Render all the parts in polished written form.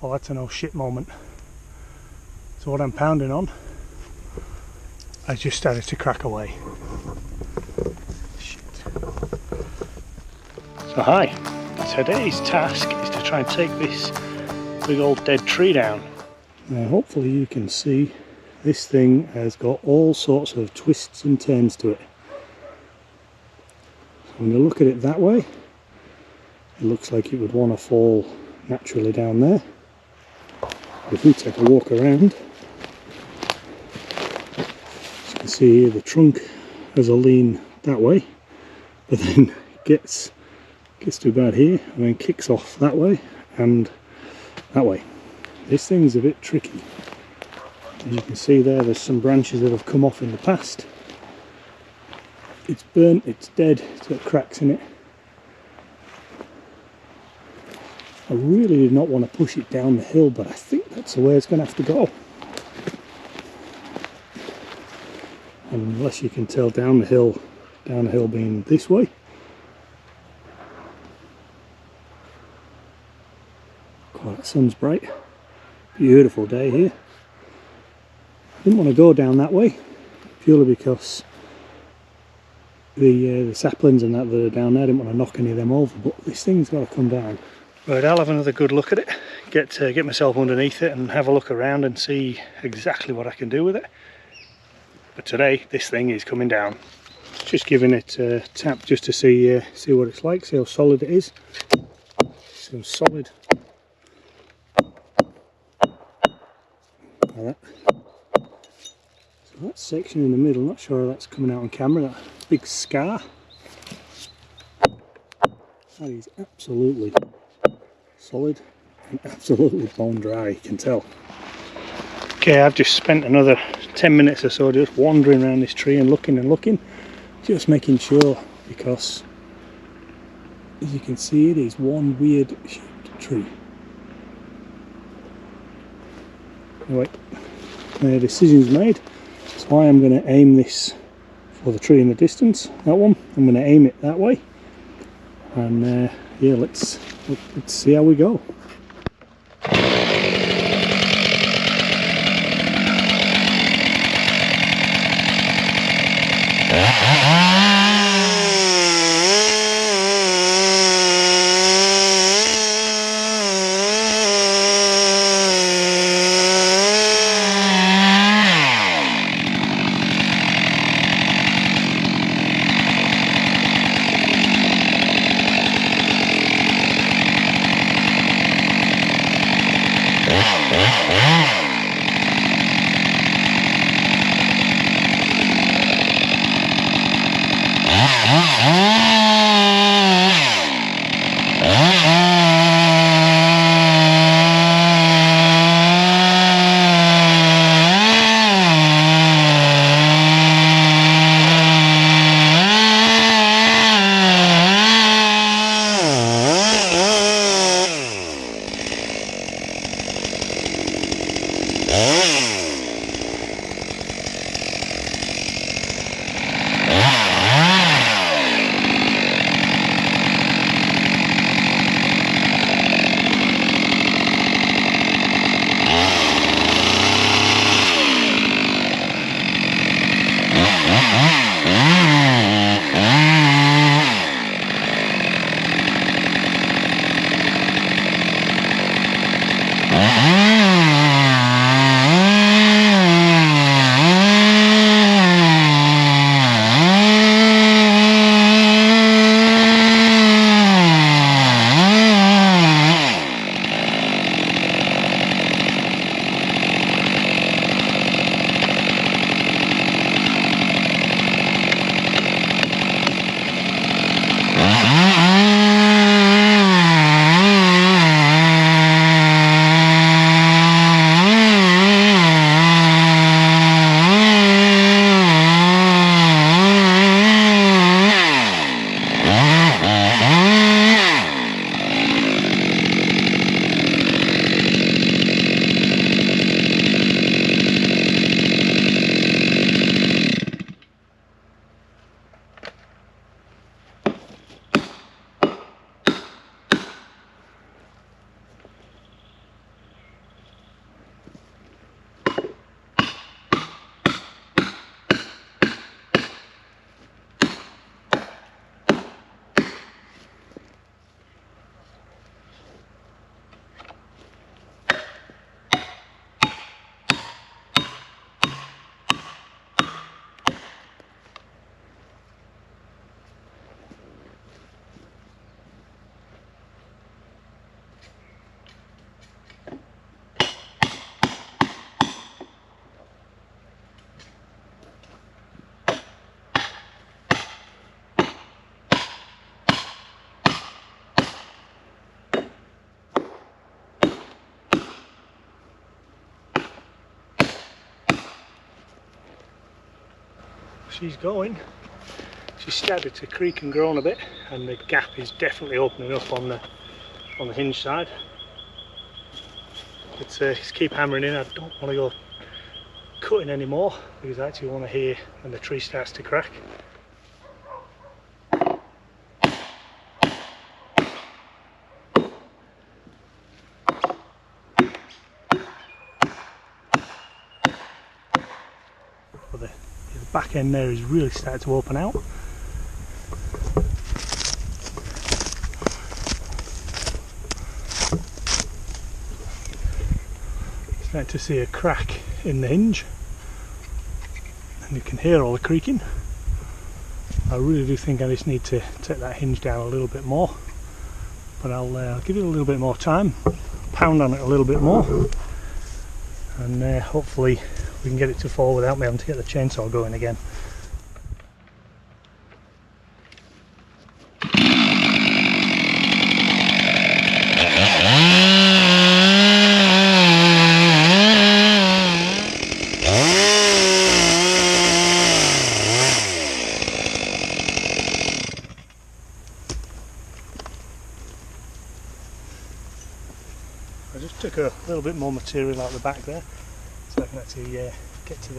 Well, that's an oh shit moment. So what I'm pounding on has just started to crack away. Shit. So hi, today's task is to try and take this big old dead tree down. Now hopefully you can see this thing has got all sorts of twists and turns to it. So when you look at it that way, it looks like it would want to fall naturally down there. If we take a walk around, as you can see here, the trunk has a lean that way, but then gets to about here and then kicks off that way and that way. This thing's a bit tricky. As you can see there's some branches that have come off in the past. It's burnt, it's dead, it's got cracks in it. I really did not want to push it down the hill, but I think that's the way it's going to have to go. And unless you can tell down the hill being this way. God, that sun's bright. Beautiful day here. Didn't want to go down that way, purely because the saplings and that are down there, I didn't want to knock any of them over, but this thing's got to come down. Right, I'll have another good look at it, get myself underneath it and have a look around and see exactly what I can do with it. But today, this thing is coming down. Just giving it a tap just to see what it's like, see how solid it is. So solid. Like that. So that section in the middle, not sure how that's coming out on camera, that big scar. That is absolutely solid and absolutely bone dry, you can tell. Okay, I've just spent another 10 minutes or so just wandering around this tree and looking, just making sure, because as you can see it is one weird shaped tree. Anyway, the decision's made, so I am going to aim this for the tree in the distance, that one. I'm going to aim it that way, and yeah, let's see how we go. she's going. She's started to creak and groan a bit, and the gap is definitely opening up on the hinge side. But just keep hammering in. I don't want to go cutting anymore because I actually want to hear when the tree starts to crack. But the back end there is really starting to open out. Starting to see a crack in the hinge, and you can hear all the creaking. I really do think I just need to take that hinge down a little bit more, but I'll give it a little bit more time, pound on it a little bit more, and hopefully we can get it to fall without me having to get the chainsaw going again. I just took a little bit more material out the back there, so I can actually get to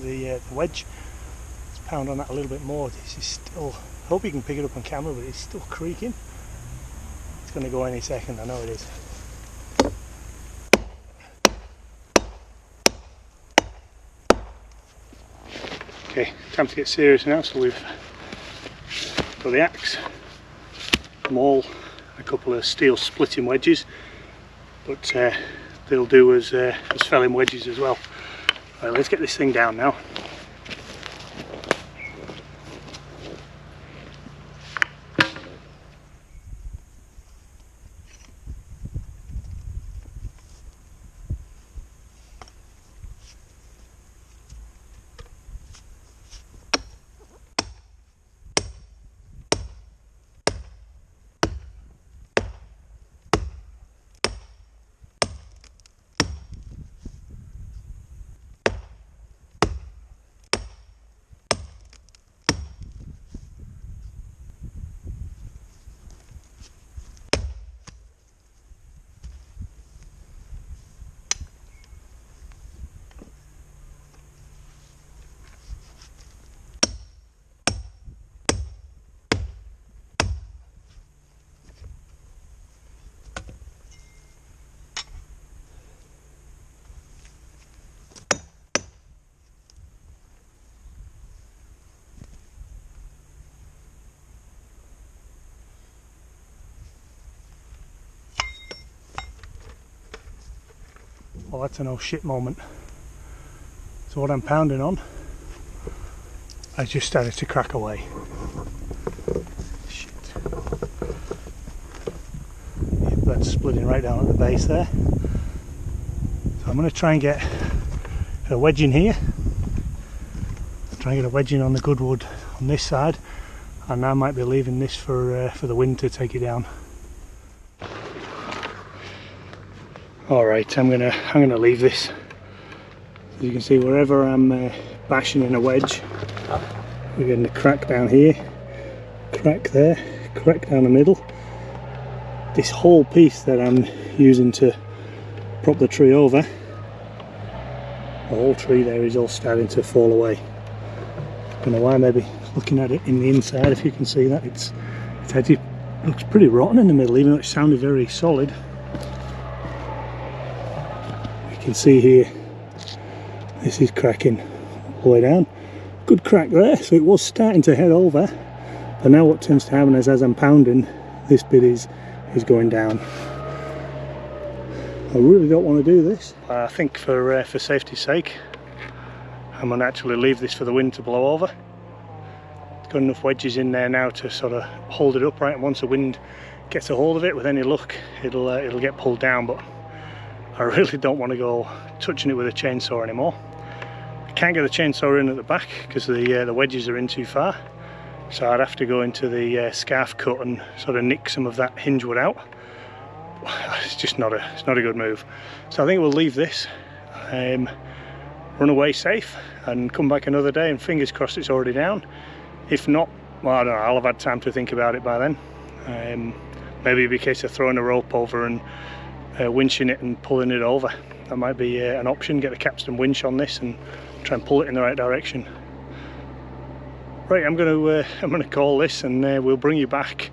the wedge. Let's pound on that a little bit more. This is still, I hope you can pick it up on camera, but it's still creaking. It's going to go any second, I know it is. Okay, time to get serious now. So we've got the axe, maul, a couple of steel splitting wedges, but they'll do as felling wedges as well. Right, let's get this thing down now. Well, that's an oh shit moment. So what I'm pounding on has just started to crack away. Shit. Yeah, that's splitting right down at the base there. So I'm going to try and get a wedge in here. Try and get a wedge in on the good wood on this side, and I might be leaving this for the wind to take it down. Alright, I'm gonna leave this. As you can see, wherever I'm bashing in a wedge, we're getting a crack down here, crack there, crack down the middle. This whole piece that I'm using to prop the tree over, the whole tree there is all starting to fall away. Don't know why, maybe looking at it in the inside, if you can see that, it actually looks pretty rotten in the middle, even though it sounded very solid. You can see here, this is cracking all the way down. Good crack there, so it was starting to head over, but now what tends to happen is as I'm pounding, this bit is going down. I really don't want to do this. I think for safety's sake, I'm going to actually leave this for the wind to blow over. It's got enough wedges in there now to sort of hold it upright, and once the wind gets a hold of it, with any luck, it'll get pulled down. But I really don't want to go touching it with a chainsaw anymore. I can't get the chainsaw in at the back because the wedges are in too far, so I'd have to go into the scarf cut and sort of nick some of that hinge wood out. It's just not a good move. So I think we'll leave this. run away safe and come back another day, and fingers crossed it's already down. If not, well, I don't know, I'll have had time to think about it by then. Maybe it'd be a case of throwing a rope over and winching it and pulling it over. That might be an option. Get the capstan winch on this and try and pull it in the right direction. Right, I'm gonna call this, and we'll bring you back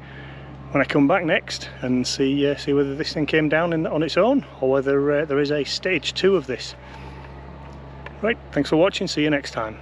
when I come back next and see whether this thing came down on its own, or whether there is a stage 2 of this. Right, thanks for watching, see you next time.